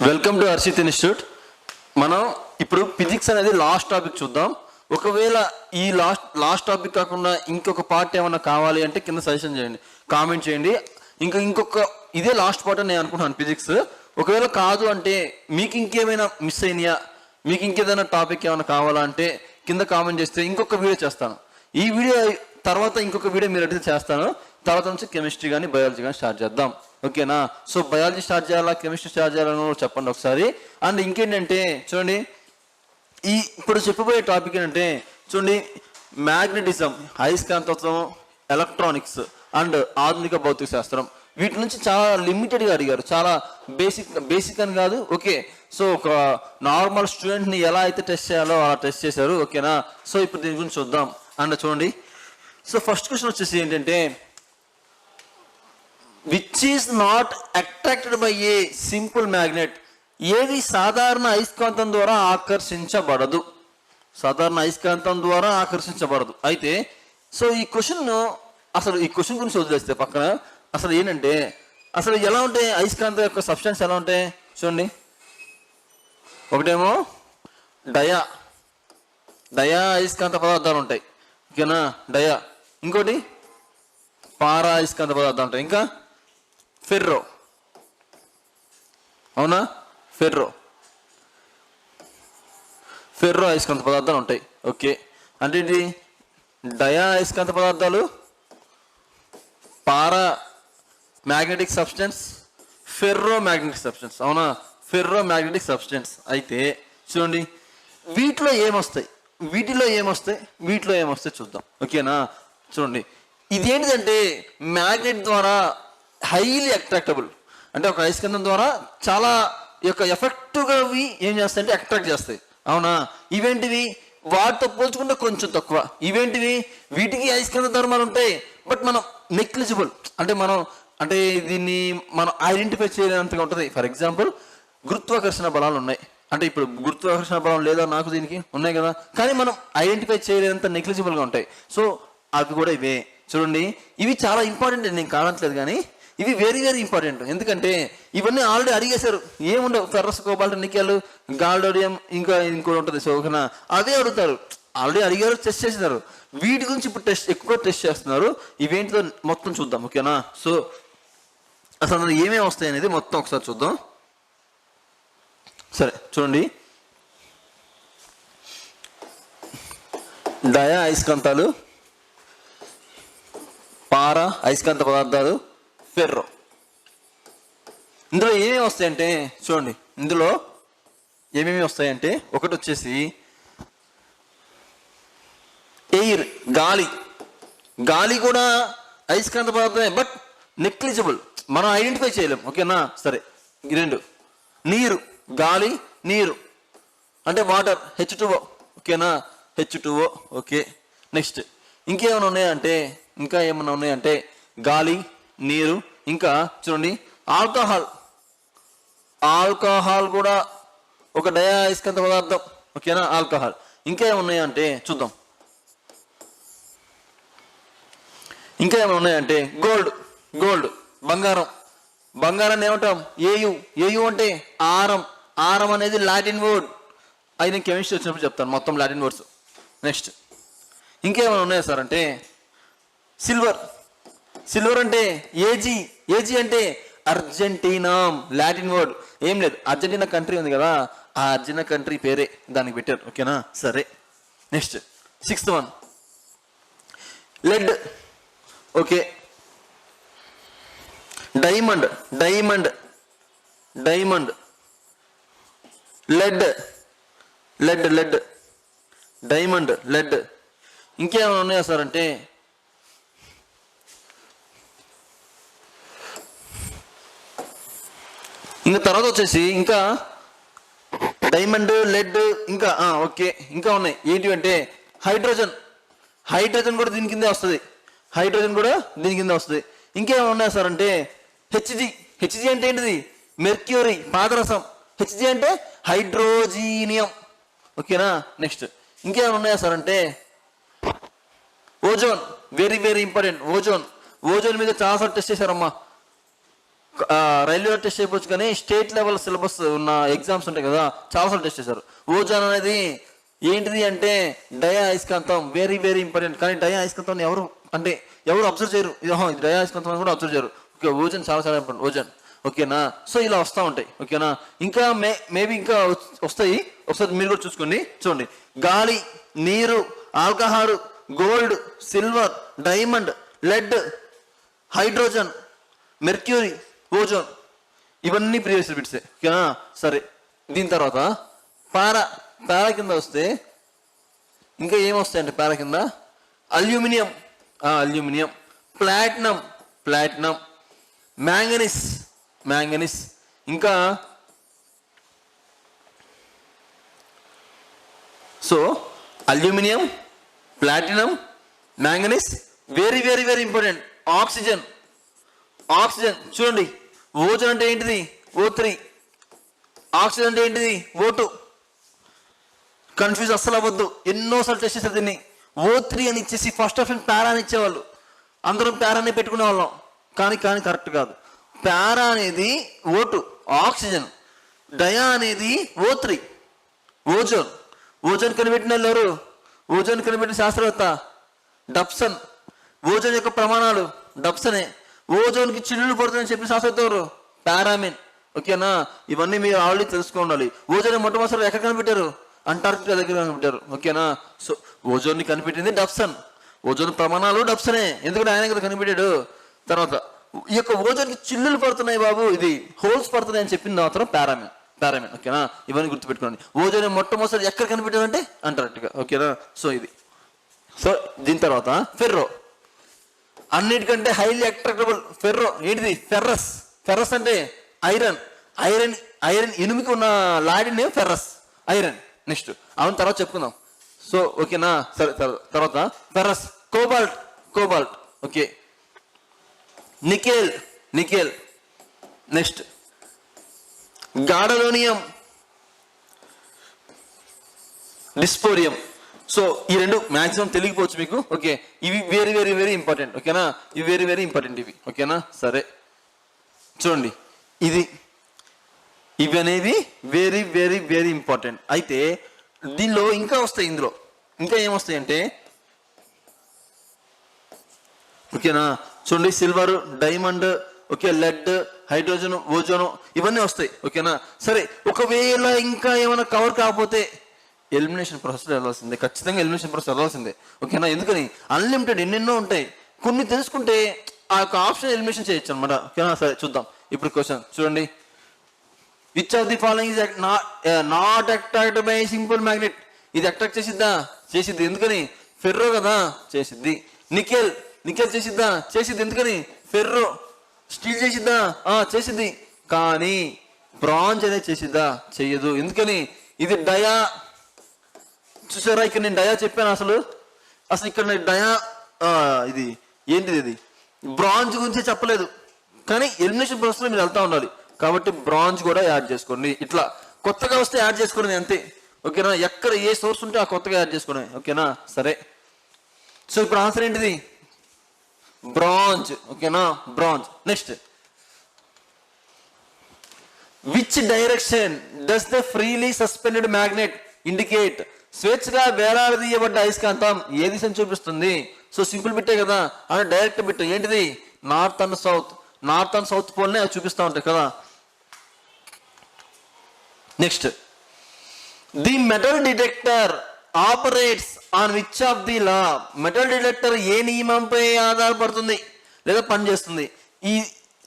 Welcome to Harshit institute. మనం ఇప్పుడు physics అనేది లాస్ట్ టాపిక్ చూద్దాం. ఒకవేళ ఈ లాస్ట్ టాపిక్ కాకుండా ఇంకొక పార్ట్ ఏమైనా కావాలి అంటే కింద సజెషన్ చేయండి, కామెంట్ చేయండి. ఇంకొక ఇదే లాస్ట్ పార్ట్ అని నేను అనుకుంటున్నాను ఫిజిక్స్. ఒకవేళ కాదు అంటే మీకు ఇంకేమైనా మిస్ అయినాయా, మీకు ఇంకేదైనా టాపిక్ ఏమైనా కావాలా అంటే కింద కామెంట్ చేస్తే ఇంకొక వీడియో చేస్తాను. ఈ వీడియో తర్వాత ఇంకొక వీడియో మీరు అడిగితే చేస్తాను. తర్వాత నుంచి కెమిస్ట్రీ కానీ బయాలజీ కానీ స్టార్ట్ చేద్దాం, ఓకేనా? సో బయాలజీ స్టార్ట్ చేయాలా, కెమిస్ట్రీ స్టార్ట్ చేయాలని చెప్పండి ఒకసారి. అండ్ ఇంకేంటంటే చూడండి, ఇప్పుడు చెప్పబోయే టాపిక్ ఏంటంటే చూడండి, మ్యాగ్నెటిజం, అయస్కాంతత్వం, ఎలక్ట్రానిక్స్ అండ్ ఆధునిక భౌతిక శాస్త్రం. వీటి నుంచి చాలా లిమిటెడ్గా అడిగారు, చాలా బేసిక్ అని కాదు, ఓకే. సో ఒక నార్మల్ స్టూడెంట్ని ఎలా అయితే టెస్ట్ చేయాలో అలా టెస్ట్ చేశారు, ఓకేనా? సో ఇప్పుడు దీని గురించి చూద్దాం. అండ్ చూడండి, సో ఫస్ట్ క్వశ్చన్ వచ్చేసి ఏంటంటే, which is not attracted by a simple magnet? ఏది సాధారణ అయస్కాంతం ద్వారా ఆకర్షించబడదు? సాధారణ అయస్కాంతం ద్వారా ఆకర్షించబడదు. అయితే సో ఈ క్వశ్చన్ గురించి వదిలేస్తే పక్కన, అసలు ఏంటంటే అసలు ఎలా ఉంటాయి అయస్కాంతం యొక్క సబ్స్టెన్స్ ఎలా ఉంటాయి చూడండి. ఒకటేమో డయా అయస్కాంత పదార్థాలు ఉంటాయి, ఓకేనా? డయా. ఇంకోటి పారా అయస్కాంత పదార్థాలు ఉంటాయి. ఇంకా ఫెర్రో, అవునా? ఫెర్రో అయస్కాంత పదార్థాలు ఉంటాయి, ఓకే. అంటే ఇది డయా అయస్కాంత పదార్థాలు, paramagnetic substance, ferromagnetic substance, అవునా? Ferromagnetic substance. అయితే చూడండి, వీటిలో ఏమొస్తాయి చూద్దాం, ఓకేనా? చూడండి, ఇదేంటిదంటే మ్యాగ్నెట్ ద్వారా హైలీ అట్రాక్టబుల్, అంటే ఒక అయస్కాంతం ద్వారా చాలా యొక్క ఎఫెక్టివ్గా ఏం చేస్తాయంటే అట్రాక్ట్ చేస్తాయి, అవునా? ఇవేంటివి వాటితో పోల్చుకుంటే కొంచెం తక్కువ. ఇవేంటివి, వీటికి అయస్కాంత ధర్మాలు ఉంటాయి, బట్ మనం నెగ్లిజిబుల్, అంటే దీన్ని మనం ఐడెంటిఫై చేయలేనంతగా ఉంటుంది. ఫర్ ఎగ్జాంపుల్, గురుత్వాకర్షణ బలాలు ఉన్నాయి, అంటే ఇప్పుడు గురుత్వాకర్షణ బలం లేదా నాకు దీనికి ఉన్నాయి కదా, కానీ మనం ఐడెంటిఫై చేయలేనంత నెగ్లిజిబుల్గా ఉంటాయి. సో అవి కూడా ఇవే. చూడండి, ఇవి చాలా ఇంపార్టెంట్, నేను కానట్లేదు, కానీ ఇవి వెరీ వెరీ ఇంపార్టెంట్. ఎందుకంటే ఇవన్నీ ఆల్రెడీ అడిగేశారు. ఏముండవు, ఫెర్రస్, కోబాల్ట్, నికెల్, గాల్డోడియం, ఇంకోటి ఉంటుంది, సో ఓకేనా? అదే అడుగుతారు, ఆల్రెడీ అడిగారు, టెస్ట్ చేసినారు. వీటి గురించి ఇప్పుడు ఎక్కువ టెస్ట్ చేస్తున్నారు. ఇవేంటిదో మొత్తం చూద్దాం, ఓకేనా? సో అసలు ఏమేమి వస్తాయి అనేది మొత్తం ఒకసారి చూద్దాం. సరే చూడండి, డయా అయస్కాంతాలు, పారా అయస్కాంత పదార్థాలు, ఫెర్రో. ఇందులో ఏమేమి వస్తాయంటే చూడండి, ఇందులో ఏమేమి వస్తాయంటే ఒకటి వచ్చేసి ఎయిర్, గాలి కూడా అయస్కాంత పదార్థమే, బట్ నెగ్లిజిబుల్, మనం ఐడెంటిఫై చేయలేం, ఓకేనా? సరే, రెండు, నీరు, గాలి, నీరు అంటే వాటర్, H2O, ఓకేనా? H2O, okay. నెక్స్ట్ ఇంకేమైనా ఉన్నాయంటే గాలి, నీరు, ఇంకా చూడండి ఆల్కహాల్ కూడా ఒక డయా అయస్కాంత పదార్థం, ఓకేనా? ఆల్కహాల్. ఇంకా ఏమున్నాయంటే చూద్దాం. ఇంకా ఏమైనా ఉన్నాయంటే గోల్డ్, బంగారాన్ని ఏమంటాం? ఏయు అంటే ఆరం అనేది లాటిన్ వర్డ్. అది నేను కెమిస్ట్రీ వచ్చినప్పుడు చెప్తాను, మొత్తం లాటిన్ వర్డ్స్. నెక్స్ట్ ఇంకేమైనా ఉన్నాయా సార్ అంటే సిల్వర్ అంటే ఏజీ అంటే అర్జెంటీనా, లాటిన్ వర్డ్. ఏం లేదు, అర్జెంటీనా కంట్రీ ఉంది కదా, ఆ అర్జెంటీనా కంట్రీ పేరే దానికి పెట్టారు, ఓకేనా? సరే, next 6th one, lead, okay. Diamond, lead, diamond, lead. ఇంకేమైనా ఉన్నాయా సార్ అంటే ఇంకా తర్వాత వచ్చేసి ఇంకా డైమండ్, లెడ్, ఇంకా ఓకే, ఇంకా ఉన్నాయి. ఏంటివంటే హైడ్రోజన్ కూడా దీని కిందే వస్తుంది, ఇంకేమైనా ఉన్నాయా సార్ అంటే హెచ్జి అంటే ఏంటిది? మెర్క్యూరీ, పాదరసం. హెచ్జి అంటే హైడ్రోజీనియం, ఓకేనా? నెక్స్ట్ ఇంకేమైనా ఉన్నాయా సార్ అంటే ozone, very very important. Ozone మీద చాలాసార్లు టెస్ట్ చేశారమ్మా. రైల్వే టెస్ట్ చేయవచ్చు, కానీ స్టేట్ లెవెల్ సిలబస్ ఉన్న ఎగ్జామ్స్ ఉంటాయి కదా, చాలాసార్లు టెస్ట్ చేశారు. ఓజోన్ అనేది ఏంటిది అంటే డయా అయస్కాంతం, వెరీ వెరీ ఇంపార్టెంట్. కానీ డయా అయస్కాంతం ఎవరు అబ్జర్వ్ చేయరు, ఇది డయా అయస్కాంతం కూడా అబ్జర్వ్ చేయరు. ఓకే, ఓజోన్ చాలా చాలా ఇంపార్టెంట్, ఓజోన్. ఓకేనా, సో ఇలా వస్తూ ఉంటాయి. ఓకేనా, ఇంకా మేబీ ఇంకా వస్తాయి, ఒకసారి మీరు కూడా చూసుకోండి. చూడండి, గాలి, నీరు, alcohol, gold, silver, diamond, lead, hydrogen, mercury, ozone, ఇవన్నీ ప్రీవియస్ బిట్సే. ఓకేనా, సరే. దీని తర్వాత పారా కింద వస్తే ఇంకా ఏమొస్తాయంటే పారా కింద అల్యూమినియం, ప్లాటినం, మ్యాంగనీస్, ఇంకా so aluminium, platinum, manganese, very very very important. Oxygen. చూడండి, ఓజోన్ అంటే ఏంటిది O3, ఆక్సిజన్ అంటే ఏంటిది O2. కన్ఫ్యూజ్ అస్సలు అవ్వద్దు, ఎన్నోసార్లు టెస్ట్ చేశారు దీన్ని. O3 అని ఇచ్చేసి ఫస్ట్ ఆఫ్ ఆల్ పారా అని ఇచ్చేవాళ్ళు, అందరం పారానే పెట్టుకునే వాళ్ళం. కానీ కరెక్ట్ కాదు. పారా అనేది O2 ఆక్సిజన్, డయా అనేది O3 ఓజోన్ కనిపెట్టిన వాళ్ళు ఎవరు? ఓజోన్ కనిపెట్టిన శాస్త్రవేత్త డబ్సన్. ఓజోన్ యొక్క ప్రమాణాలు డబ్సనే. ఓజోన్కి చిల్లులు పడుతుందని చెప్పిన శాస్త్రవేత్త ఎవరు? పారామిన్. ఓకేనా, ఇవన్నీ మీరు ఆల్రెడీ తెలుసుకోవాలి. ఓజోన్ మొట్టమొదటిసారి ఎక్కడ కనిపెట్టారు? అంటార్క్టికా దగ్గర కనిపెట్టారు. ఓకేనా, సో ఓజోన్ని కనిపెట్టింది డబ్సన్. ఓజోన్ ప్రమాణాలు డబ్సనే, ఎందుకంటే ఆయన కదా కనిపెట్టాడు. తర్వాత ఈ యొక్క ఓజోన్కి చిల్లులు పడుతున్నాయి బాబు, ఇది హోల్స్ పడుతున్నాయి అని చెప్పింది మాత్రం పారామిన్. ఓకేనా, ఇవన్నీ గుర్తుపెట్టుకోండి. ఓజోన్ మొట్టమొదటిసారి ఎక్కడ కనిపెట్టారంటే అంటార్క్టికా. ఓకేనా, సో ఇది. సో దీని తర్వాత ఫెర్రో, అన్నిటికంటే హైలీ అట్రాక్టబుల్ ఫెర్రో. ఏంటిది? ఫెర్రస్ అంటే ఐరన్, ఇనుముకి ఉన్న లాడిని ఫెర్రస్, ఐరన్. నెక్స్ట్ అవును తర్వాత చెప్పుకుందాం. సో ఓకేనా, సరే. తర్వాత ferrous, cobalt. Okay, nickel. Next gadolinium, dysprosium. So ఈ రెండు మ్యాక్సిమం తెలియకపోవచ్చు మీకు. ఓకే, ఇవి వెరీ వెరీ వెరీ ఇంపార్టెంట్. ఓకేనా, ఇవి వెరీ వెరీ ఇంపార్టెంట్ ఇవి. ఓకేనా, సరే. చూడండి, ఇవి అనేవి వెరీ వెరీ వెరీ ఇంపార్టెంట్. అయితే దీనిలో ఇంకా వస్తాయి. ఇందులో ఇంకా ఏమొస్తాయి అంటే, ఓకేనా, చూడండి, silver, diamond, okay, lead, hydrogen, ozone, ఇవన్నీ వస్తాయి. ఓకేనా, సరే. ఒకవేళ ఇంకా ఏమైనా కవర్ కాకపోతే ఎలిమినేషన్ ప్రాసెస్ వెళ్ళాల్సిందే, ఖచ్చితంగా ఎలిమినేషన్ ప్రాసెస్ వెళ్ళాల్సిందే. ఓకేనా, ఎందుకని అన్లిమిటెడ్ ఎన్నెన్నో ఉంటాయి, కొన్ని తెలుసుకుంటే ఆ యొక్క ఆప్షన్ ఎలిమినేషన్ చేయొచ్చు అనమాట. ఓకేనా, సరే చూద్దాం. ఇప్పుడు క్వశ్చన్ చూడండి, which of the following is not attract by simple magnet. ఇది అట్రాక్ట్ చేసిద్ది, ఎందుకని? ఫెర్రో కదా, చేసిద్ది. నికెల్ చేసిద్ది, ఎందుకని? ఫెర్రో. స్టీల్ చేసిద్ది, కానీ బ్రాంజ్ అనేది చేసిద్దా? చెయ్యదు, ఎందుకని? ఇది డయా. చూసారా, ఇక్కడ నేను డయా చెప్పాను. అసలు ఇక్కడ నేను డయా ఇది ఏంటిది? ఇది బ్రాంజ్ గురించి చెప్పలేదు, కానీ ఎలిమినేషన్ ప్రాసెస్లో మీరు వెళ్తా ఉండాలి కాబట్టి బ్రాంజ్ కూడా యాడ్ చేసుకోండి. ఇట్లా కొత్తగా వస్తే యాడ్ చేసుకోండి అంతే. ఓకేనా, ఎక్కడ ఏ సోర్స్ ఉంటే ఆ కొత్తగా యాడ్ చేసుకోండి. ఓకేనా, సరే. సో ఇప్పుడు ఆన్సర్ ఏంటిది? బ్రాంజ్. ఓకేనా, bronze. Next, which direction does the freely suspended magnet indicate? స్వేచ్ఛగా వేలాడదీయబడ్డ అయస్కాంతం ఏ దిశను చూపిస్తుంది? సో సింపుల్ బిట్టే కదా, అంటే డైరెక్ట్ బిట్. ఏంటిది? నార్త్ అండ్ సౌత్ పోల్నే అవి చూపిస్తూ ఉంటాయి కదా. Next, the metal detector operates on which of the law? Metal detector ఏ నియమంపై ఆధారపడుతుంది లేదా పనిచేస్తుంది? ఈ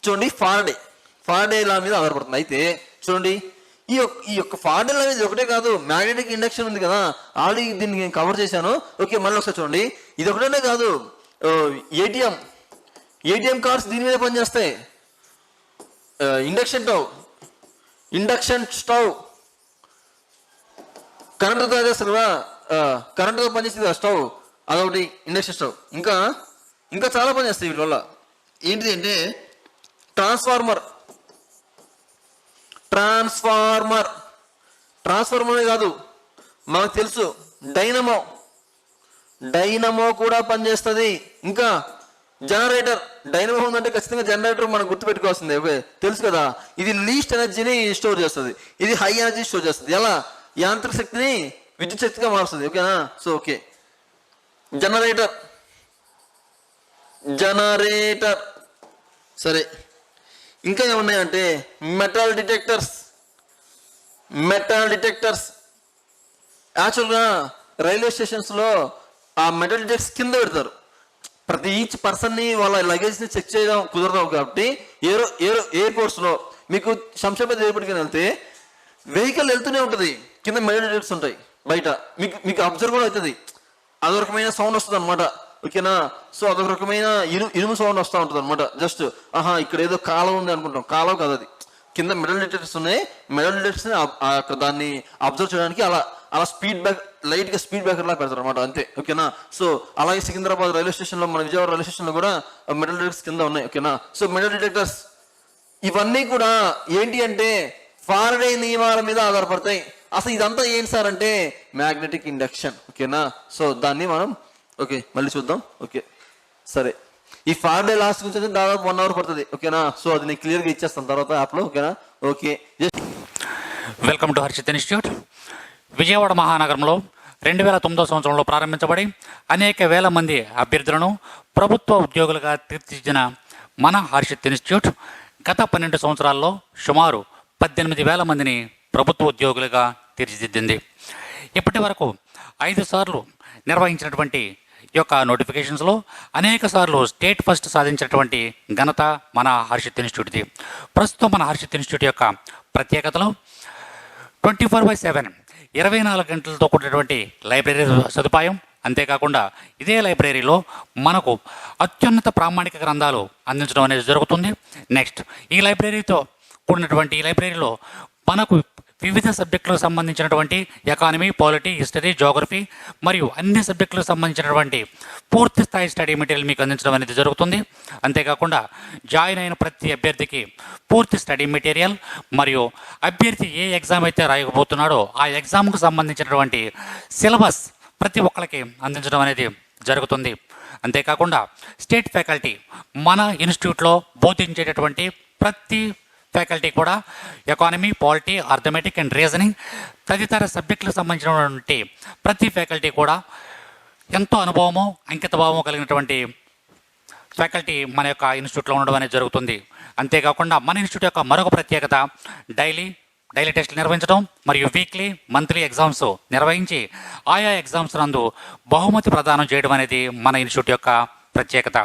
చూడండి, ఫారడే లా మీద ఆధారపడుతుంది. అయితే చూడండి, ఈ యొక్క ఫారడే లా మీద ఒకటే కాదు, మ్యాగ్నెటిక్ ఇండక్షన్ ఉంది కదా, ఆల్రెడీ దీన్ని నేను కవర్ చేశాను. ఓకే, మళ్ళీ ఒకసారి చూడండి, ఇది ఒకటే కాదు, ఏటీఎం కార్డ్స్ దీని మీద పనిచేస్తాయి. ఇండక్షన్ స్టవ్ కరెంటుతో చేస్తారు కదా, కరెంటుతో పనిచేస్తుంది కదా స్టవ్, అదొకటి ఇండక్షన్ స్టవ్. ఇంకా చాలా పనిచేస్తాయి వీటి వల్ల. ఏంటిది అంటే ట్రాన్స్ఫార్మర్ కాదు, మనకు తెలుసు డైనమో కూడా పనిచేస్తుంది. ఇంకా జనరేటర్, డైనమో ఉందంటే ఖచ్చితంగా జనరేటర్ మనం గుర్తుపెట్టుకోవాల్సిందే. ఓకే, తెలుసు కదా. ఇది లీస్ట్ ఎనర్జీని స్టోర్ చేస్తుంది, ఇది హై ఎనర్జీ స్టోర్ చేస్తుంది. ఎలా? యాంత్రిక శక్తిని విద్యుత్ శక్తిగా మారుస్తుంది. ఓకేనా? సో ఓకే, జనరేటర్ జనరేటర్ సరే. ఇంకా ఏమున్నాయంటే మెటల్ డిటెక్టర్స్. మెటల్ డిటెక్టర్స్ యాక్చువల్గా రైల్వే స్టేషన్స్లో ఆ మెటల్ డిటెక్టర్స్ కింద పెడతారు. ప్రతి ఈచ్ పర్సన్ని వాళ్ళ లగేజ్ని చెక్ చేయడం కుదరదు కాబట్టి ఎయిర్పోర్ట్స్లో మీకు శంషాబాద్ ఎయిర్పోర్ట్కి వెళ్తే వెహికల్ వెళ్తూనే ఉంటుంది, కింద మెటల్ డిటెక్టర్స్ ఉంటాయి బయట. మీకు అబ్జర్వ్ కూడా అవుతుంది, అదొక రకమైన సౌండ్ వస్తుంది అనమాట. ఓకేనా? సో అదొక రకమైన ఇనుము సౌండ్ వస్తూ ఉంటుంది అనమాట. జస్ట్ ఇక్కడ ఏదో కాలం ఉంది అనుకుంటాం, కాలం కాదు అది. కింద మెటల్ డిటెక్టర్స్ ఉన్నాయి, మెటల్ డిటెక్టర్స్ దాన్ని అబ్జర్వ్ చేయడానికి అలా స్పీడ్ బ్యాక్, లైట్ గా స్పీడ్ బ్రేకర్ లా పెడతారు అనమాట, అంతే. ఓకేనా? సో అలాగే సికింద్రాబాద్ రైల్వే స్టేషన్ లో, మన విజయవాడ రైల్వే స్టేషన్ లో కూడా మెటల్ డిటెక్టర్స్ కింద ఉన్నాయి. ఓకేనా? సో మెటల్ డిటెక్టర్స్ ఇవన్నీ కూడా ఏంటి అంటే ఫారడే నియమాల మీద ఆధారపడతాయి. అసలు ఇదంతా ఏంటి సార్ అంటే మ్యాగ్నెటిక్ ఇండక్షన్. ఓకేనా? సో దాన్ని మనం మళ్ళీ చూద్దాం. ఓకే సరే, ఈ ఫారడే లాస్ట్ గురించి దాదాపు 1 hour పడుతుంది. ఓకేనా? సో అది నేను క్లియర్గా ఇచ్చేస్తాను తర్వాత యాప్లో. ఓకేనా? Okay, welcome to Harshit institute. Vijayawada మహానగరంలో 2009 సంవత్సరంలో ప్రారంభించబడి అనేక వేల మంది అభ్యర్థులను ప్రభుత్వ ఉద్యోగులుగా తీర్చిదిద్దిన మన హర్షిత్ ఇన్స్టిట్యూట్ గత 12 సంవత్సరాల్లో సుమారు 18,000 మందిని ప్రభుత్వ ఉద్యోగులుగా తీర్చిదిద్దింది. ఇప్పటి వరకు 5 సార్లు నిర్వహించినటువంటి ఈ యొక్క నోటిఫికేషన్స్లో అనేక సార్లు స్టేట్ ఫస్ట్ సాధించినటువంటి ఘనత మన హర్షిత్ ఇన్స్టిట్యూట్ది. ప్రస్తుతం మన హర్షిత్ ఇన్స్టిట్యూట్ యొక్క ప్రత్యేకతలు 24/7 24 గంటలతో కూడినటువంటి లైబ్రరీ సదుపాయం. అంతేకాకుండా ఇదే లైబ్రరీలో మనకు అత్యున్నత ప్రామాణిక గ్రంథాలు అందించడం అనేది జరుగుతుంది. నెక్స్ట్ ఈ లైబ్రరీతో కూడినటువంటి ఈ లైబ్రరీలో మనకు వివిధ సబ్జెక్టులకు సంబంధించినటువంటి ఎకానమీ, పాలిటీ, హిస్టరీ, జోగ్రఫీ మరియు అన్ని సబ్జెక్టులకు సంబంధించినటువంటి పూర్తి స్థాయి స్టడీ మెటీరియల్ మీకు అందించడం అనేది జరుగుతుంది. అంతేకాకుండా జాయిన్ అయిన ప్రతి అభ్యర్థికి పూర్తి స్టడీ మెటీరియల్ మరియు అభ్యర్థి ఏ ఎగ్జామ్ అయితే రాయకపోతున్నాడో ఆ ఎగ్జామ్కు సంబంధించినటువంటి సిలబస్ ప్రతి ఒక్కరికి అందించడం అనేది జరుగుతుంది. అంతేకాకుండా స్టేట్ ఫ్యాకల్టీ మన ఇన్స్టిట్యూట్లో బోధించేటటువంటి ప్రతి ఫ్యాకల్టీ కూడా economy, polity, arithmetic and reasoning తదితర సబ్జెక్టులకు సంబంధించినటువంటి ప్రతి ఫ్యాకల్టీ కూడా ఎంతో అనుభవము, అంకితభావము కలిగినటువంటి ఫ్యాకల్టీ మన యొక్క ఇన్స్టిట్యూట్లో ఉండడం అనేది జరుగుతుంది. అంతేకాకుండా మన ఇన్స్టిట్యూట్ యొక్క మరొక ప్రత్యేకత డైలీ టెస్టులు నిర్వహించడం మరియు వీక్లీ, మంత్లీ ఎగ్జామ్స్ నిర్వహించి ఆయా ఎగ్జామ్స్ నందు బహుమతి ప్రదానం చేయడం అనేది మన ఇన్స్టిట్యూట్ యొక్క ప్రత్యేకత.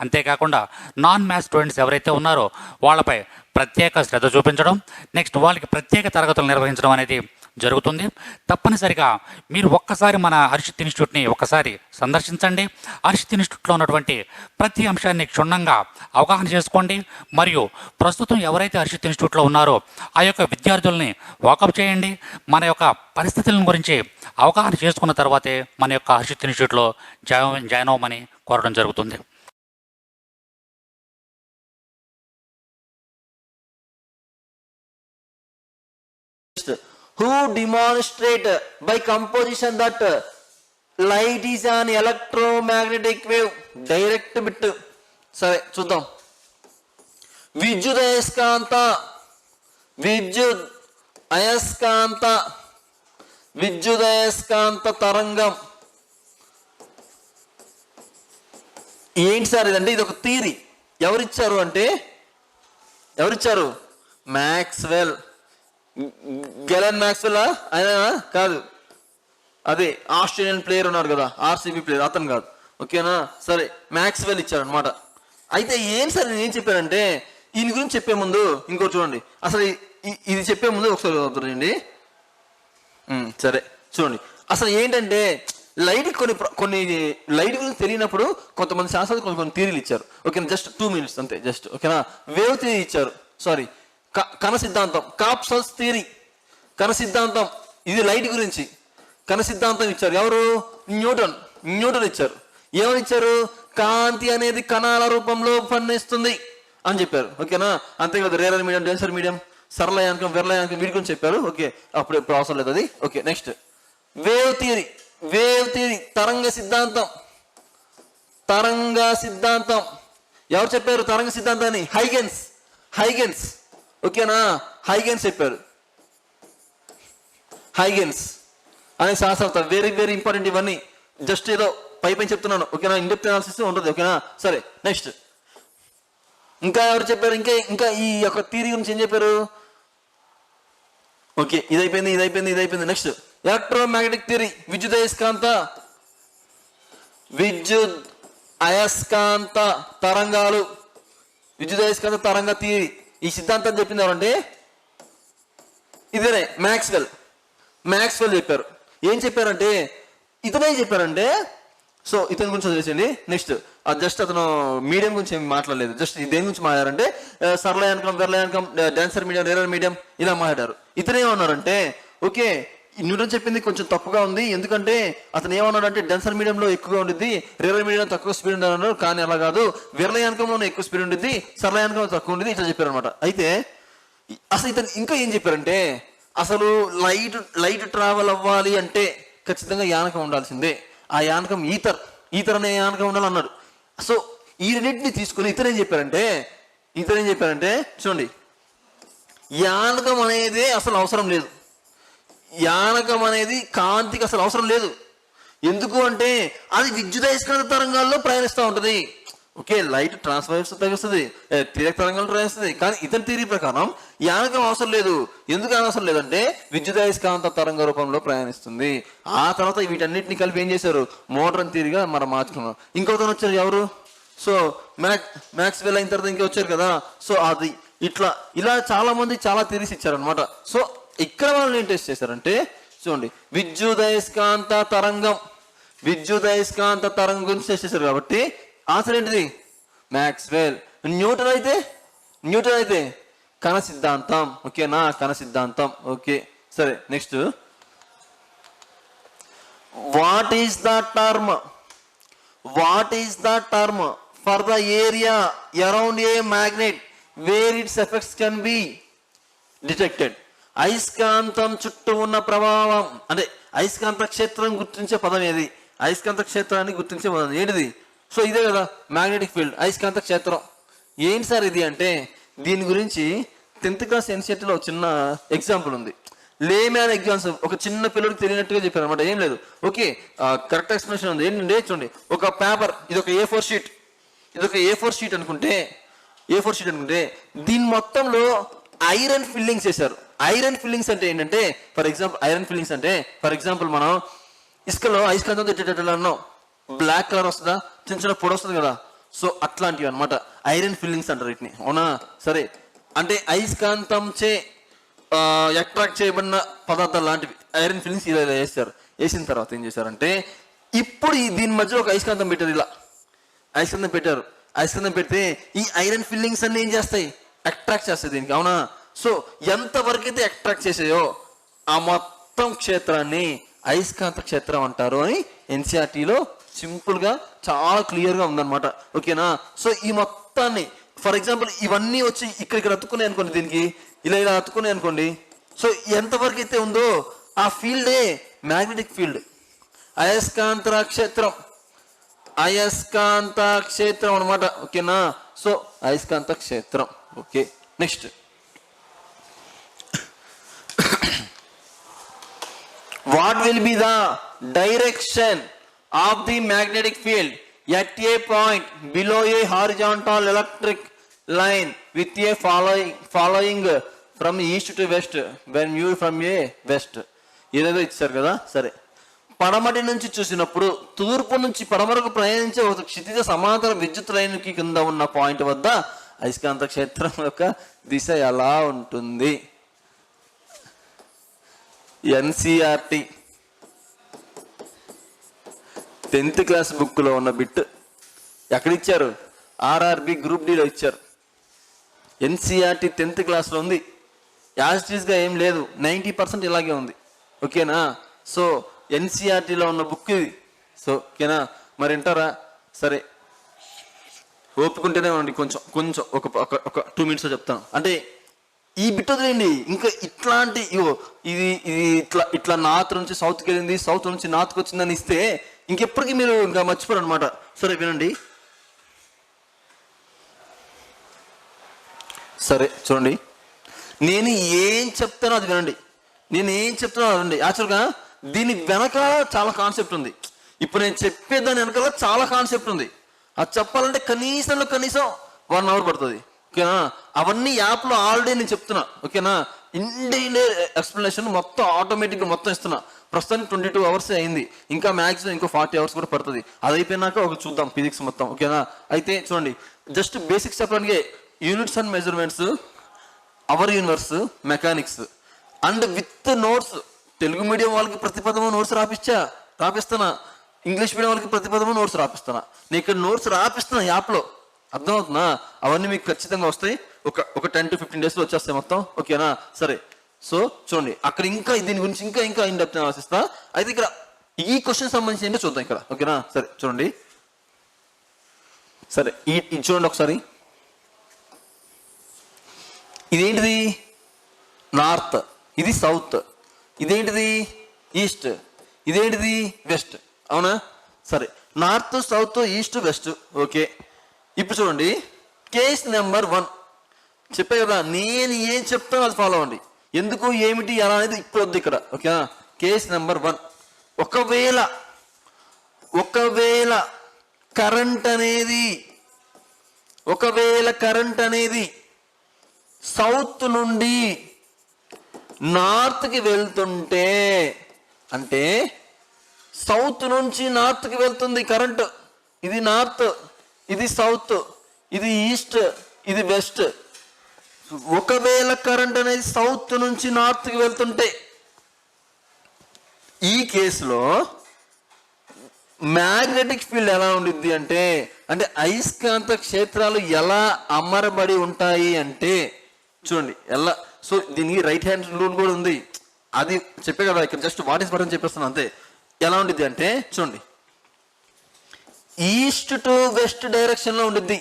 అంతేకాకుండా నాన్ మ్యాథ్స్ స్టూడెంట్స్ ఎవరైతే ఉన్నారో వాళ్ళపై ప్రత్యేక శ్రద్ధ చూపించడం, నెక్స్ట్ వాళ్ళకి ప్రత్యేక తరగతులు నిర్వహించడం అనేది జరుగుతుంది. తప్పనిసరిగా మీరు ఒక్కసారి మన హర్షిత్ ఇన్స్టిట్యూట్ని ఒకసారి సందర్శించండి. హర్షిత్ ఇన్స్టిట్యూట్లో ఉన్నటువంటి ప్రతి అంశాన్ని క్షుణ్ణంగా అవగాహన చేసుకోండి. మరియు ప్రస్తుతం ఎవరైతే హర్షిత్ ఇన్స్టిట్యూట్లో ఉన్నారో ఆ యొక్క విద్యార్థుల్ని వాకప్ చేయండి. మన యొక్క పరిస్థితుల గురించి అవగాహన చేసుకున్న తర్వాతే మన యొక్క హర్షిత్ ఇన్స్టిట్యూట్లో జాయిన్ అవ్వమని కోరడం జరుగుతుంది. who demonstrate by composition that light is an electromagnetic wave, direct bit. సరే చూద్దాం. విద్యుత్ అయస్కాంత తరంగం ఏంటి సార్ ఇదంటే? ఇది ఒక థియరీ. ఎవరిచ్చారు? మ్యాక్స్వెల్. గెలన్ మ్యాక్స్వెల్ ఆయన కాదు, అదే ఆస్ట్రేలియన్ ప్లేయర్ ఉన్నారు కదా, ఆర్సీబీ ప్లేయర్, అతను కాదు. ఓకేనా? సరే, మ్యాక్స్వెల్ ఇచ్చారు అనమాట. అయితే ఏం సార్ నేను ఏం చెప్పానంటే ఈయన గురించి చెప్పే ముందు ఇంకోటి చూడండి. అసలు ఇది చెప్పే ముందు ఒకసారి చూడండి. సరే చూడండి, అసలు ఏంటంటే లైట్ కొన్ని లైట్ గురించి తెలియనప్పుడు కొంతమంది శాస్త్రవేత్తలు కొన్ని థియరీలు ఇచ్చారు. ఓకేనా? జస్ట్ 2 minutes అంతే, జస్ట్. ఓకేనా? వేవ్ థియరీ ఇచ్చారు, సారీ కణ సిద్ధాంతం, కాప్సల్స్ థియరీ, కణ సిద్ధాంతం, ఇది లైట్ గురించి కణ సిద్ధాంతం ఇచ్చారు. ఎవరు? న్యూటన్ ఇచ్చారు. ఏమని ఇచ్చారు? కాంతి అనేది కణాల రూపంలో పనిస్తుంది అని చెప్పారు. ఓకేనా? అంతేకాదు రేరర్ మీడియం, డెన్సర్ మీడియం, సరళయాంకం, విరళయాంకం వీటి గురించి చెప్పారు. ఓకే, అప్పుడు అవసరం లేదు అది. ఓకే, నెక్స్ట్ వేవ్ థియరీ, తరంగ సిద్ధాంతం, ఎవరు చెప్పారు తరంగ సిద్ధాంతాన్ని? హైగెన్స్. ఓకేనా, హైగెన్స్ చెప్పారు. హైగెన్స్ అనే శాస్త్రవేత్త. వెరీ వెరీ ఇంపార్టెంట్ ఇవన్నీ. జస్ట్ ఏదో పై చెప్తున్నాను, ఓకేనా. ఇన్డెప్త్ అనాలిసిస్ ఉంటుంది, ఓకేనా. సరే, నెక్స్ట్ ఇంకా ఎవరు చెప్పారు? ఇంకా ఈ యొక్క థియరీ గురించి ఏం చెప్పారు? ఓకే, ఇది అయిపోయింది. నెక్స్ట్ ఎలక్ట్రోమాగ్నెటిక్ థియరీ, విద్యుత్ అయస్కాంత తరంగాలు, విద్యుత్ అయస్కాంత తరంగ థియరీ. ఈ సిద్ధాంతం చెప్పింది ఎవరంటే ఇదేనే మ్యాక్స్వెల్ చెప్పారు. ఏం చెప్పారంటే ఇతనే చెప్పారంటే, సో ఇతని గురించి వదిలేసండి. నెక్స్ట్ జస్ట్ అతను మీడియం గురించి ఏమి మాట్లాడలేదు. జస్ట్ దేని గురించి మాట్లాడారంటే సరళయాంకం, విరళయాంకం, డాన్సర్ మీడియం, రేరర్ మీడియం ఇలా మాట్లాడారు. ఇతను ఏమన్నారంటే ఓకే న్యూటన్ చెప్పింది కొంచెం తప్పుగా ఉంది, ఎందుకంటే అతను ఏమన్నాడంటే డెన్సర్ మీడియంలో ఎక్కువగా ఉండిద్ది, రేరర్ మీడియం తక్కువ స్పీడ్ ఉంది అన్నారు. కానీ అలా కాదు, విరళయాంకంలోనే ఎక్కువ స్పీడ్ ఉండిద్ది, సరళయాంకంలో తక్కువ ఉండేది, ఇట్లా చెప్పారు అనమాట. అయితే అసలు ఇతను ఇంకా ఏం చెప్పారంటే అసలు లైట్ ట్రావెల్ అవ్వాలి అంటే ఖచ్చితంగా యానకం ఉండాల్సిందే. ఆ యానకం ఈథర్ అనే యానకం ఉండాలన్నాడు. సో ఈ రెండింటిని తీసుకుని ఇతను ఏం చెప్పారంటే చూడండి, యానకం అనేది అసలు అవసరం లేదు. యానకం అనేది కాంతికి అసలు అవసరం లేదు. ఎందుకు అంటే అది విద్యుదయస్కాంత తరంగాల్లో ప్రయాణిస్తూ ఉంటుంది. ఓకే, లైట్ ట్రాన్స్ఫర్ తగ్గిస్తుంది, తిరగ తరంగాలు ప్రయాణిస్తుంది. కానీ ఇతని థియరీ ప్రకారం యానకం అవసరం లేదు. ఎందుకు అవసరం లేదంటే విద్యుదయస్కాంత తరంగ రూపంలో ప్రయాణిస్తుంది. ఆ తర్వాత వీటన్నిటిని కలిపి ఏం చేశారు, మోడర్న్ థియరీగా మనం మార్చుకున్నాం. ఇంకొకరు వచ్చారు ఎవరు, సో మ్యాక్స్వెల్ అయిన తర్వాత ఇంకా వచ్చారు కదా. సో అది ఇలా చాలా మంది చాలా థియరీస్ ఇచ్చారనమాట. సో ఇక్కడ వాళ్ళు ఏం టెస్ట్ చేశారంటే చూడండి, విద్యుదయస్కాంత తరంగం గురించి టెస్ట్ చేశారు. కాబట్టి ఆన్సర్ ఏంటిది మ్యాక్స్వెల్. న్యూటన్ అయితే కణ సిద్ధాంతం. ఓకేనా, కణ సిద్ధాంతం. ఓకే, సరే. Next what is the term for the area around a magnet where its effects can be detected? అయస్కాంతం చుట్టూ ఉన్న ప్రభావం అంటే అయస్కాంత క్షేత్రం గుర్తించే పదం ఏది? అయస్కాంత క్షేత్రాన్ని గుర్తించే పదం ఏంటిది? సో ఇదే కదా మ్యాగ్నెటిక్ ఫీల్డ్, అయస్కాంత క్షేత్రం. ఏంటి సార్ ఇది అంటే దీని గురించి 10th క్లాస్ ఎన్సీఆర్టీలో చిన్న ఎగ్జాంపుల్ ఉంది. లేమ్యాన్ ఎగ్జామ్స్ ఒక చిన్న పిల్లడికి తెలియనట్టుగా చెప్పారు అనమాట. ఏం లేదు, ఓకే కరెక్ట్ ఎక్స్ప్లెనేషన్ ఉంది. ఏంటంటే చూడండి, ఒక పేపర్, ఇది ఒక A4 షీట్ అనుకుంటే దీని మొత్తంలో ఐరన్ ఫిల్లింగ్స్ చేశారు. ఐరన్ ఫిల్లింగ్స్ అంటే ఏంటంటే ఫర్ ఎగ్జాంపుల్ మనం ఇసుకలో అయస్కాంతం తిట్టేటట్లు అన్నాం, బ్లాక్ కలర్ వస్తుందా, చిన్న చిన్న పొడి వస్తుంది కదా. సో అట్లాంటివి అనమాట ఐరన్ ఫిల్లింగ్స్ అంటారు వీటిని, అవునా. సరే, అంటే అయస్కాంతం చే అట్రాక్ట్ చేయబడిన పదార్థాలు లాంటివి ఐరన్ ఫిల్లింగ్స్ ఇలా వేస్తారు. వేసిన తర్వాత ఏం చేశారంటే ఇప్పుడు దీని మధ్యలో ఒక అయస్కాంతం పెట్టారు. ఇలా అయస్కాంతం పెడితే ఈ ఐరన్ ఫిల్లింగ్స్ అన్ని ఏం చేస్తాయి, అట్రాక్ట్ చేస్తాయి దీనికి, అవునా. సో ఎంతవరకు అయితే అట్రాక్ట్ చేసాయో ఆ మొత్తం క్షేత్రాన్ని అయస్కాంత క్షేత్రం అంటారు అని ఎన్సీఆర్టీలో సింపుల్ గా చాలా క్లియర్ గా ఉందన్నమాట. ఓకేనా. సో ఈ మొత్తాన్ని ఫర్ ఎగ్జాంపుల్ ఇవన్నీ వచ్చి ఇక్కడ అతుక్కున్నాయి అనుకోండి, దీనికి ఇలా అతుక్కున్నాయి అనుకోండి. సో ఎంతవరకు అయితే ఉందో ఆ ఫీల్డే మ్యాగ్నెటిక్ ఫీల్డ్, అయస్కాంత క్షేత్రం అనమాట. ఓకేనా. సో అయస్కాంత క్షేత్రం. Okay, next what will be the direction of the magnetic field at a point below a horizontal electric line with a following from east to west when viewed from a west? ఏదేదో ఇచ్చారు కదా. సరే, పడమటి నుంచి చూసినప్పుడు తూర్పు నుంచి పడమరకు ప్రయాణించే ఒక క్షితిజ సమాంతర విద్యుత్ లైన్ కి కింద ఉన్న పాయింట్ వద్ద అయస్కాంత క్షేత్రం యొక్క దిశ ఎలా ఉంటుంది? ఎన్సీఆర్టీ 10th క్లాస్ బుక్ లో ఉన్న బిట్ ఎక్కడ ఇచ్చారు? ఆర్ఆర్బి గ్రూప్ డిలో ఇచ్చారు. ఎన్సీఆర్టీ 10th క్లాస్లో ఉంది. యాజిటీస్గా ఏం లేదు, 90% ఇలాగే ఉంది. ఓకేనా. సో ఎన్సీఆర్టీలో ఉన్న బుక్ ఇది. సో ఓకేనా, మరి వింటారా? సరే, ఓపుకుంటేనే ఉండండి, కొంచెం ఒక 2 minutes చెప్తాను. అంటే ఈ బిట్ వదిలేండి, ఇంకా ఇట్లాంటి ఇది ఇట్లా నార్త్ నుంచి సౌత్కి వెళ్ళింది, సౌత్ నుంచి నార్త్కి వచ్చిందని ఇస్తే ఇంకెప్పటికీ మీరు ఇంకా మర్చిపోరు అనమాట. సరే వినండి, సరే చూడండి, నేను ఏం చెప్తానో అది వినండి. నేను ఏం చెప్తానో అది వినండి. యాక్చువల్గా దీని వెనక చాలా కాన్సెప్ట్ ఉంది. ఇప్పుడు నేను చెప్పేదాని వెనకాల చాలా కాన్సెప్ట్ ఉంది. అది చెప్పాలంటే కనీసం 1 అవర్ పడుతుంది. ఓకేనా? అవన్నీ యాప్లో ఆల్రెడీ నేను చెప్తున్నా. ఓకేనా? ఇండియన్ ఎక్స్ప్లెనేషన్ మొత్తం ఆటోమేటిక్గా మొత్తం ఇస్తున్నా. ప్రస్తుతానికి 22 అవర్స్ అయింది. ఇంకా మ్యాక్సిమం ఇంకో 40 అవర్స్ కూడా పడుతుంది. అది అయిపోయినాక ఒక చూద్దాం ఫిజిక్స్ మొత్తం. ఓకేనా? అయితే చూడండి, జస్ట్ బేసిక్స్ చెప్పడానికి units and measurements, our universe, mechanics and with notes. Telugu medium వాళ్ళకి ప్రతిపదము నోట్స్ రాపిస్తున్నా. ఇంగ్లీష్ మీడియం వాళ్ళకి ప్రతిపదము నోట్స్ రాపిస్తున్నా. నేను ఇక్కడ నోట్స్ రాపిస్తున్నా యాప్లో. అర్థమవుతుందా? అవన్నీ మీకు ఖచ్చితంగా వస్తాయి. ఒక 10 to 15 డేస్లో వచ్చేస్తాయి మొత్తం. ఓకేనా? సరే, సో చూడండి, అక్కడ ఇంకా దీని గురించి ఇంకా ఇన్ డెప్త్ ఆలోచిస్తా. అయితే ఇక్కడ ఈ క్వశ్చన్ సంబంధించి ఏంటో చూద్దాం ఇక్కడ. ఓకేనా? సరే చూడండి, సరే ఇది చూడండి ఒకసారి. ఇదేంటిది? నార్త్. ఇది సౌత్. ఇదేంటిది? ఈస్ట్. ఇదేంటిది? వెస్ట్. అవునా? సరే, north, south, east, west. Okay, ఇప్పుడు చూడండి, కేస్ నెంబర్ 1 చెప్పే కదా, నేను ఏం చెప్తానో అది ఫాలో అవ్వండి. ఎందుకు, ఏమిటి, ఎలా అనేది ఇప్పుడు వద్దు ఇక్కడ. ఓకేనా? కేస్ నెంబర్ 1, ఒకవేళ కరెంట్ అనేది సౌత్ నుండి నార్త్కి వెళ్తుంటే, అంటే సౌత్ నుంచి నార్త్కి వెళ్తుంది కరెంట్. ఇది నార్త్, ఇది సౌత్, ఇది ఈస్ట్, ఇది వెస్ట్. ఒకవేళ కరెంట్ అనేది సౌత్ నుంచి నార్త్కి వెళ్తుంటే, ఈ కేసులో మ్యాగ్నెటిక్ ఫీల్డ్ ఎలా ఉండిద్ది అంటే అయస్కాంత క్షేత్రాలు ఎలా అమరబడి ఉంటాయి అంటే, చూడండి ఎలా. సో దీనికి రైట్ హ్యాండ్ రూల్ కూడా ఉంది. అది చెప్పే కదా, ఇక్కడ జస్ట్ వాట్ ఈస్ వాట్ అని చెప్పేస్తున్నాను అంతే. ఎలా ఉండిద్ది అంటే చూడండి, ఈస్ట్ టు వెస్ట్ డైరెక్షన్ లో ఉండిద్ది.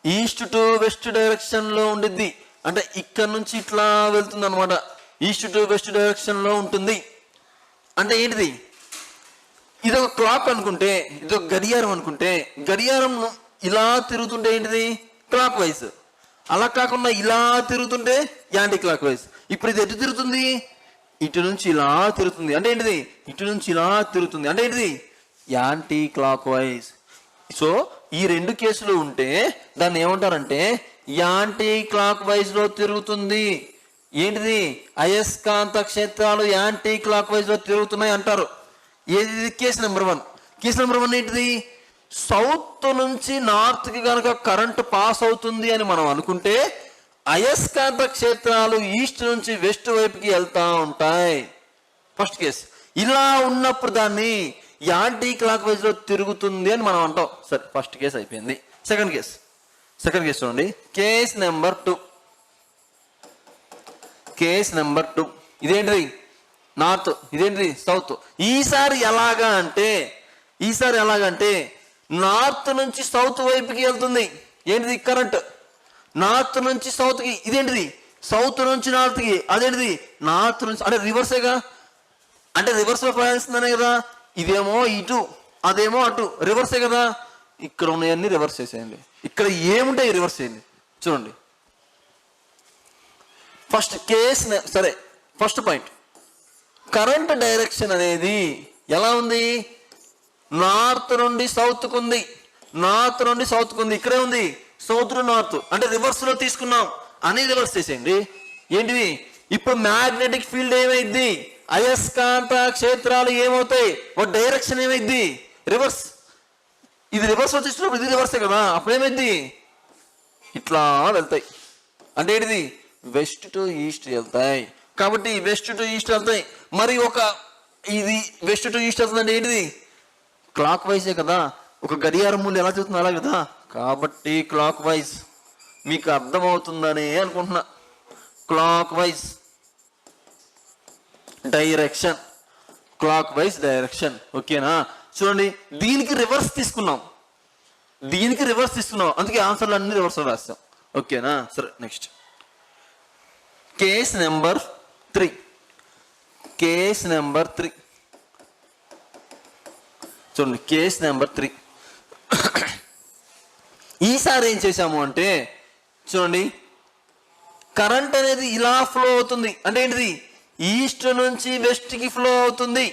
ఈస్ట్ టు వెస్ట్ డైరెక్షన్ లో ఉండిద్ది అంటే ఇక్కడ నుంచి ఇట్లా వెళ్తుంది అనమాట. ఈస్ట్ టు వెస్ట్ డైరెక్షన్ లో ఉంటుంది. అంటే ఏంటిది? ఇదొక క్లాక్ అనుకుంటే, ఇదొక గడియారం అనుకుంటే, గడియారం ఇలా తిరుగుతుంటే ఏంటిది? Clock wise. అలా కాకుండా ఇలా తిరుగుతుంటే యాంటీ క్లాక్ వైజ్. ఇప్పుడు ఇది ఎటు తిరుగుతుంది? ఇటు నుంచి ఇలా తిరుగుతుంది. అంటే ఏంటిది? ఇటు నుంచి ఇలా తిరుగుతుంది. అంటే ఏంటిది? Anti clock wise. సో ఈ 2 కేసులు ఉంటే దాన్ని ఏమంటారంటే యాంటీ క్లాక్ వైజ్ లో తిరుగుతుంది. ఏంటిది? అయస్కాంత క్షేత్రాలు యాంటీ క్లాక్ వైజ్ లో తిరుగుతున్నాయి అంటారు. ఏది? Case number 1. కేసు నెంబర్ 1 ఏంటిది? సౌత్ నుంచి నార్త్ కి కనుక కరెంట్ పాస్ అవుతుంది అని మనం అనుకుంటే అయస్కాంత క్షేత్రాలు ఈస్ట్ నుంచి వెస్ట్ వైపుకి వెళ్తా ఉంటాయి. First case. ఇలా ఉన్నప్పుడు దాన్ని యాంటీ క్లాక్ వైజ్ లో తిరుగుతుంది అని మనం అంటాం. సరే, ఫస్ట్ కేసు అయిపోయింది. సెకండ్ కేసు చూడండి, కేస్ నెంబర్ 2. ఇదేంటిది? నార్త్. ఇదేంటిది? సౌత్. ఈసారి ఎలాగా అంటే నార్త్ నుంచి సౌత్ వైపుకి వెళ్తుంది. ఏంటిది? కరెంట్. నార్త్ నుంచి సౌత్కి. ఇదేంటిది? సౌత్ నుంచి నార్త్కి. అదేంటిది? నార్త్ నుంచి అంటే రివర్సేగా. అంటే రివర్స్ లో ప్రయాణిస్తుందనే కదా. ఇదేమో ఇటు, అదేమో అటు, రివర్సే కదా. ఇక్కడ ఉన్నాయన్నీ రివర్స్ చేసేయండి. ఇక్కడ ఏముంటాయి రివర్స్ చేయండి. చూడండి, ఫస్ట్ కేస్. సరే, ఫస్ట్ పాయింట్, కరెంట్ డైరెక్షన్ అనేది ఎలా ఉంది? నార్త్ నుండి సౌత్కు ఉంది. ఇక్కడే ఉంది. సౌత్ టు నార్త్ అంటే రివర్స్ లో తీసుకున్నాం అని రివర్స్ చేసేయండి. ఏంటివి? ఇప్పుడు మ్యాగ్నెటిక్ ఫీల్డ్ ఏమైంది? అయస్కాంత క్షేత్రాలు ఏమవుతాయి? ఒక డైరెక్షన్ ఏమైంది? రివర్స్. ఇది రివర్స్ లో తీసుకున్నప్పుడు ఇది రివర్సే కదా. అప్పుడు ఏమైంది? ఇట్లా వెళ్తాయి. అంటే ఏంటిది? వెస్ట్ టు ఈస్ట్ వెళ్తాయి. కాబట్టి వెస్ట్ టు ఈస్ట్ వెళ్తాయి. మరి ఇది వెస్ట్ టు ఈస్ట్ వెళ్తుందంటే ఏంటిది? క్లాక్ వైజే కదా. ఒక గడియారం ముందు ఎలా చెబుతుంది అలా కదా. కాబట్టి క్లాక్ వైజ్. మీకు అర్థమవుతుందని అనుకుంటున్నా. Clock wise direction. ఓకేనా? చూడండి, దీనికి రివర్స్ తీసుకున్నాం. అందుకే ఆన్సర్లు అన్ని రివర్స్ లో రాస్తాం. ఓకేనా? సరే, నెక్స్ట్ కేస్ నెంబర్ 3. చూడండి, కేస్ నెంబర్ 3. ఈసారి ఏం చేశాము అంటే చూడండి, కరెంట్ అనేది ఇలా ఫ్లో అవుతుంది. అంటే ఏంటిది? ఈస్ట్ నుంచి వెస్ట్కి ఫ్లో అవుతుంది.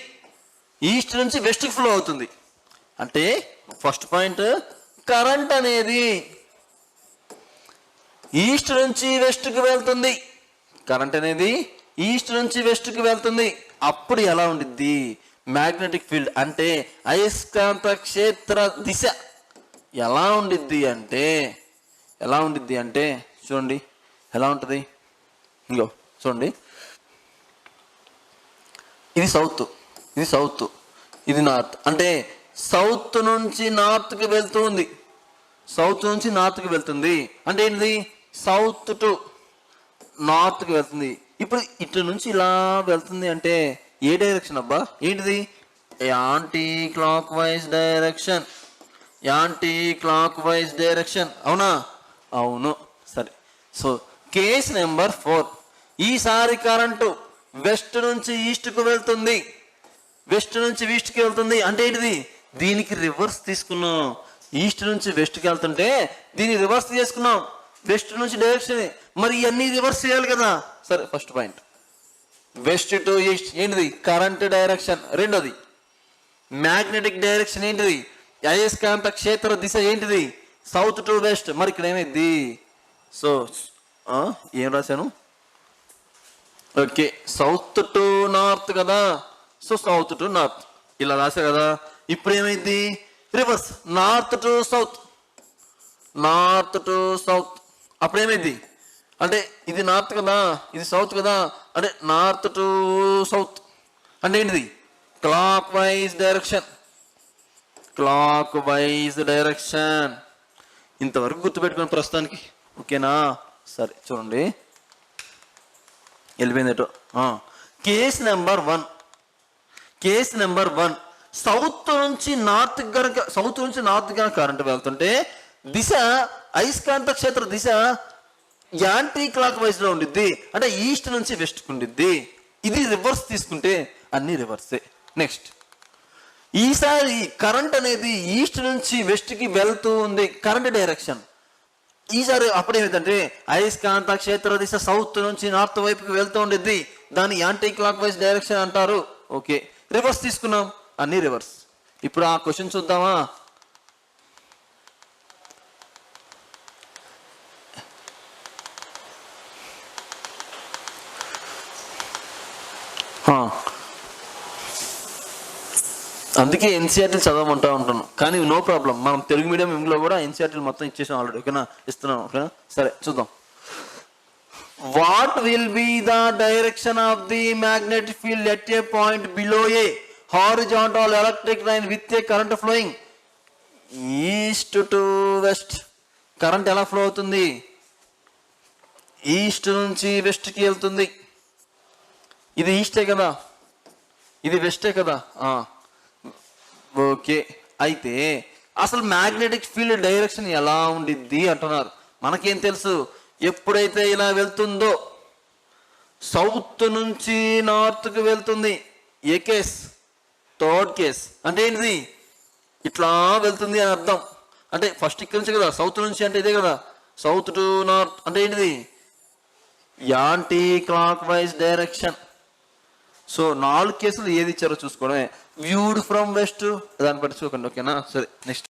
ఈస్ట్ నుంచి వెస్ట్కి ఫ్లో అవుతుంది. అంటే ఫస్ట్ పాయింట్, కరెంట్ అనేది ఈస్ట్ నుంచి వెస్ట్కి వెళ్తుంది. కరెంట్ అనేది ఈస్ట్ నుంచి వెస్ట్కి వెళ్తుంది. అప్పుడు ఎలా ఉండిద్ది? మ్యాగ్నెటిక్ ఫీల్డ్ అంటే అయస్కాంత క్షేత్ర దిశ ఎలా ఉండిద్ది అంటే చూడండి ఎలా ఉంటుంది. ఇంకో చూడండి, ఇది సౌత్, ఇది సౌత్, ఇది నార్త్. అంటే సౌత్ నుంచి నార్త్కి వెళ్తుంది. సౌత్ నుంచి నార్త్కి వెళ్తుంది అంటే ఏంటిది? సౌత్ టు నార్త్కి వెళ్తుంది. ఇప్పుడు ఇటు నుంచి ఇలా వెళ్తుంది అంటే ఏ డైరెక్షన్ అబ్బా? ఏంటిది? Anti clock wise direction. Anti clock wise direction, అవునా? అవును. సరే, సో కేస్ నెంబర్ 4. ఈసారి కరెంటు వెస్ట్ నుంచి ఈస్ట్కు వెళ్తుంది. వెస్ట్ నుంచి ఈస్ట్కి వెళ్తుంది అంటే ఏంటిది? దీనికి రివర్స్ తీసుకున్నాం. ఈస్ట్ నుంచి వెస్ట్కి వెళ్తుంటే దీన్ని రివర్స్ చేసుకున్నాం. వెస్ట్ నుంచి డైరెక్షన్, మరి ఇవన్నీ రివర్స్ చేయాలి కదా. సరే, first point west to east ఏంటిది? Current direction. రెండోది మ్యాగ్నెటిక్ డైరెక్షన్ ఏంటిది? అయస్కాంత క్షేత్ర దిశ ఏంటిది? South to west. మరి ఇక్కడ ఏమైంది? సో ఏం రాశాను? ఓకే, సౌత్ టు నార్త్ కదా. సో సౌత్ టు నార్త్ ఇలా రాశా కదా. ఇప్పుడు ఏమైంది? Reverse, north to south, north to south. అప్పుడు ఏమైంది అంటే ఇది నార్త్ కదా, ఇది సౌత్ కదా. అంటే నార్త్ టు సౌత్ అంటే ఏంటిది? Clock wise direction. Clock wise direction. ఇంతవరకు గుర్తుపెట్టుకుని ప్రస్తుతానికి, ఓకేనా? సరే చూడండి, వెళ్ళిపోయింది. Case number 1. Case number 1, south నుంచి నార్త్ గనక కరెంట్ వెళ్తుంటే దిశ అయస్కాంత క్షేత్ర దిశ యాంటీ క్లాక్ వైజ్ లో ఉండిద్ది. అంటే ఈస్ట్ నుంచి వెస్ట్ ఉండిద్ది. ఇది రివర్స్ తీసుకుంటే అన్ని రివర్సే. నెక్స్ట్, ఈసారి కరెంట్ అనేది ఈస్ట్ నుంచి వెస్ట్ కి వెళ్తూ ఉంది. కరెంట్ డైరెక్షన్ ఈసారి అప్పుడు ఏమిటంటే అయస్కాంత క్షేత్ర దిశ సౌత్ నుంచి నార్త్ వైపుకి వెళ్తూ ఉండిద్ది. దాన్ని యాంటీ క్లాక్ వైజ్ డైరెక్షన్ అంటారు. ఓకే, రివర్స్ తీసుకున్నాం, అన్ని రివర్స్. ఇప్పుడు ఆ క్వశ్చన్ చూద్దామా? అందుకే ఎన్సీఆర్టీలు చదవమంటా ఉంటాను. కానీ నో ప్రాబ్లం, మనం తెలుగు మీడియం ఇంగ్లో కూడా ఎన్సీఆర్టీలు మొత్తం ఇచ్చేసాం ఆల్రెడీ. ఓకేనా? ఇస్తున్నాను. ఓకేనా? సరే చూద్దాం. What will be the direction of the magnetic field at a point below A horizontal electric line with a current flowing east to west? Current ఎలా ఫ్లో అవుతుంది? ఈస్ట్ నుంచి వెస్ట్కి వెళ్తుంది. ఇది ఈస్టే కదా, ఇది వెస్టే కదా. ఓకే, అయితే అసలు మ్యాగ్నెటిక్ ఫీల్డ్ డైరెక్షన్ ఎలా ఉండిద్ది అంటున్నారు. మనకేం తెలుసు? ఎప్పుడైతే ఇలా వెళ్తుందో సౌత్ నుంచి నార్త్కి వెళ్తుంది. ఏ కేస్? Third case. అంటే ఏంటిది? ఇట్లా వెళ్తుంది అని అర్థం. అంటే ఫస్ట్ ఇక్కడ నుంచి కదా, సౌత్ నుంచి అంటే ఇదే కదా, సౌత్ టు నార్త్ అంటే ఏంటిది? Anti clock wise direction. So 4 కేసులు ఏది ఇచ్చారో చూసుకోవడమే. వ్యూడ్ ఫ్రమ్ వెస్ట్, దాన్ని బట్టి చూడండి. ఓకేనా? సరే నెక్స్ట్,